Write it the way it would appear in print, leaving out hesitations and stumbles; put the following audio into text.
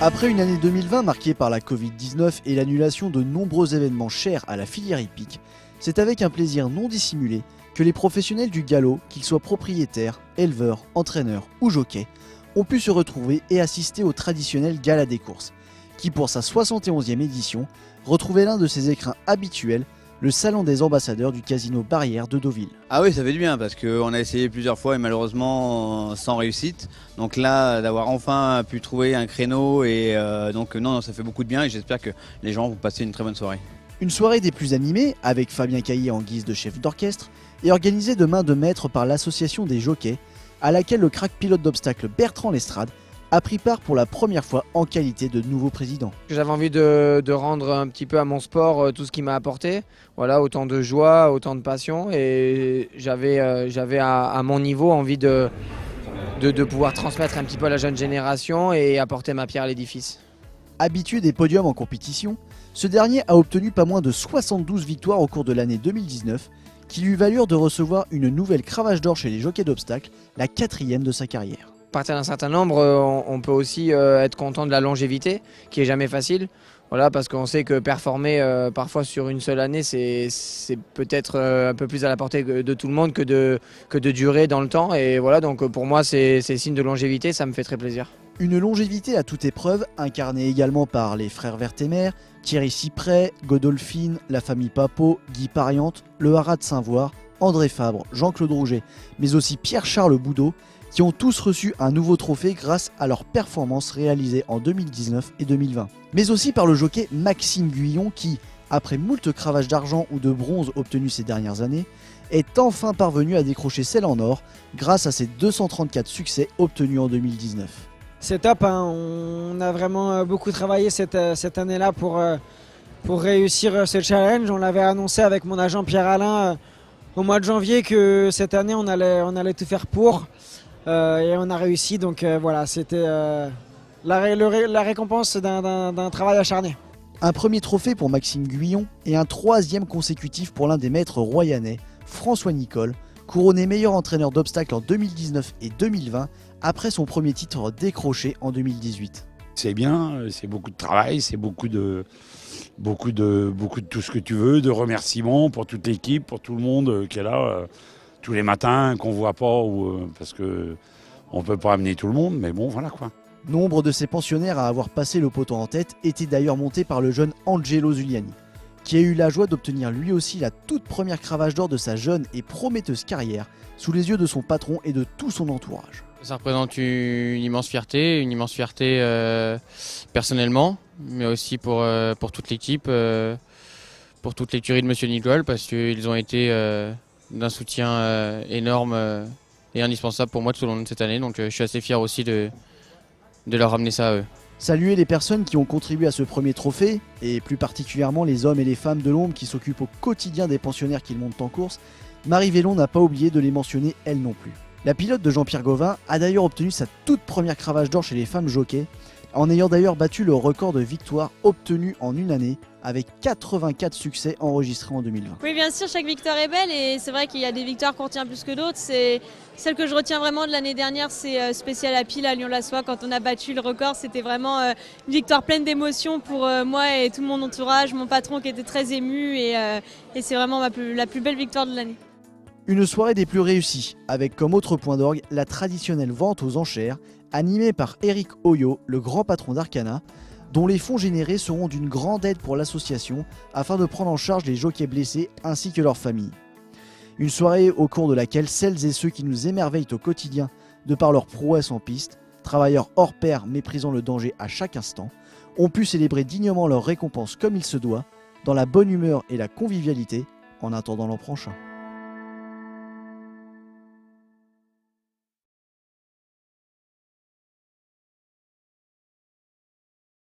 Après une année 2020 marquée par la Covid-19 et l'annulation de nombreux événements chers à la filière hippique, c'est avec un plaisir non dissimulé que les professionnels du galop, qu'ils soient propriétaires, éleveurs, entraîneurs ou jockeys, ont pu se retrouver et assister au traditionnel Gala des courses, qui pour sa 71e édition retrouvait l'un de ses écrins habituels, le salon des ambassadeurs du casino Barrière de Deauville. Ah oui, ça fait du bien parce qu'on a essayé plusieurs fois et malheureusement sans réussite. Donc là, d'avoir enfin pu trouver un créneau et donc non, ça fait beaucoup de bien et j'espère que les gens vont passer une très bonne soirée. Une soirée des plus animées, avec Fabien Caillé en guise de chef d'orchestre, est organisée de main de maître par l'association des jockeys, à laquelle le crack pilote d'obstacles Bertrand Lestrade a pris part pour la première fois en qualité de nouveau président. J'avais envie de rendre un petit peu à mon sport tout ce qu'il m'a apporté. Voilà, autant de joie, autant de passion. Et j'avais à mon niveau envie de pouvoir transmettre un petit peu à la jeune génération et apporter ma pierre à l'édifice. Habitué des podiums en compétition, ce dernier a obtenu pas moins de 72 victoires au cours de l'année 2019, qui lui valurent de recevoir une nouvelle cravache d'or chez les jockeys d'obstacles, la 4e de sa carrière. À partir d'un certain nombre, on peut aussi être content de la longévité, qui est jamais facile. Voilà, parce qu'on sait que performer parfois sur une seule année, c'est peut-être un peu plus à la portée de tout le monde que de durer dans le temps. Et voilà, donc pour moi, c'est signe de longévité, ça me fait très plaisir. Une longévité à toute épreuve, incarnée également par les frères Vertémer, Thierry Cypret, Godolphine, la famille Papot, Guy Pariante, le Haras de Saint-Voir, André Fabre, Jean-Claude Rouget, mais aussi Pierre-Charles Boudot, qui ont tous reçu un nouveau trophée grâce à leurs performances réalisées en 2019 et 2020. Mais aussi par le jockey Maxime Guyon qui, après moult cravaches d'argent ou de bronze obtenues ces dernières années, est enfin parvenu à décrocher celle en or grâce à ses 234 succès obtenus en 2019. C'est top, hein. On a vraiment beaucoup travaillé cette année-là pour réussir ce challenge. On l'avait annoncé avec mon agent Pierre-Alain au mois de janvier que cette année on allait tout faire pour. Et on a réussi, donc voilà, c'était la récompense d'un travail acharné. Un premier trophée pour Maxime Guyon et un troisième consécutif pour l'un des maîtres royanais, François Nicole, couronné meilleur entraîneur d'obstacles en 2019 et 2020 après son premier titre décroché en 2018. C'est bien, c'est beaucoup de travail, c'est beaucoup de tout ce que tu veux, de remerciements pour toute l'équipe, pour tout le monde qui est là. Tous les matins qu'on voit pas parce que on peut pas amener tout le monde, mais bon voilà quoi. Nombre de ces pensionnaires à avoir passé le poteau en tête étaient d'ailleurs montés par le jeune Angelo Zuliani, qui a eu la joie d'obtenir lui aussi la toute première cravache d'or de sa jeune et prometteuse carrière sous les yeux de son patron et de tout son entourage. Ça représente une immense fierté personnellement, mais aussi pour toute l'équipe, pour toute l'écurie de Monsieur Nicole, parce qu'ils ont été d'un soutien énorme et indispensable pour moi tout au long de cette année. Donc je suis assez fier aussi de leur ramener ça à eux. Saluer les personnes qui ont contribué à ce premier trophée, et plus particulièrement les hommes et les femmes de l'ombre qui s'occupent au quotidien des pensionnaires qu'ils montent en course, Marie Vellon n'a pas oublié de les mentionner elle non plus. La pilote de Jean-Pierre Gauvin a d'ailleurs obtenu sa toute première cravache d'or chez les femmes jockeys, en ayant d'ailleurs battu le record de victoires obtenu en une année, avec 84 succès enregistrés en 2020. Oui, bien sûr, chaque victoire est belle et c'est vrai qu'il y a des victoires qu'on retient plus que d'autres. C'est celle que je retiens vraiment de l'année dernière, c'est Spécial à Pile à Lyon-la-Soie. Quand on a battu le record, c'était vraiment une victoire pleine d'émotions pour moi et tout mon entourage, mon patron qui était très ému et c'est vraiment la plus belle victoire de l'année. Une soirée des plus réussies, avec comme autre point d'orgue la traditionnelle vente aux enchères, animée par Eric Oyo, le grand patron d'Arcana, dont les fonds générés seront d'une grande aide pour l'association afin de prendre en charge les jockeys blessés ainsi que leurs familles. Une soirée au cours de laquelle celles et ceux qui nous émerveillent au quotidien de par leur prouesse en piste, travailleurs hors pair méprisant le danger à chaque instant, ont pu célébrer dignement leur récompense comme il se doit, dans la bonne humeur et la convivialité, en attendant l'an prochain.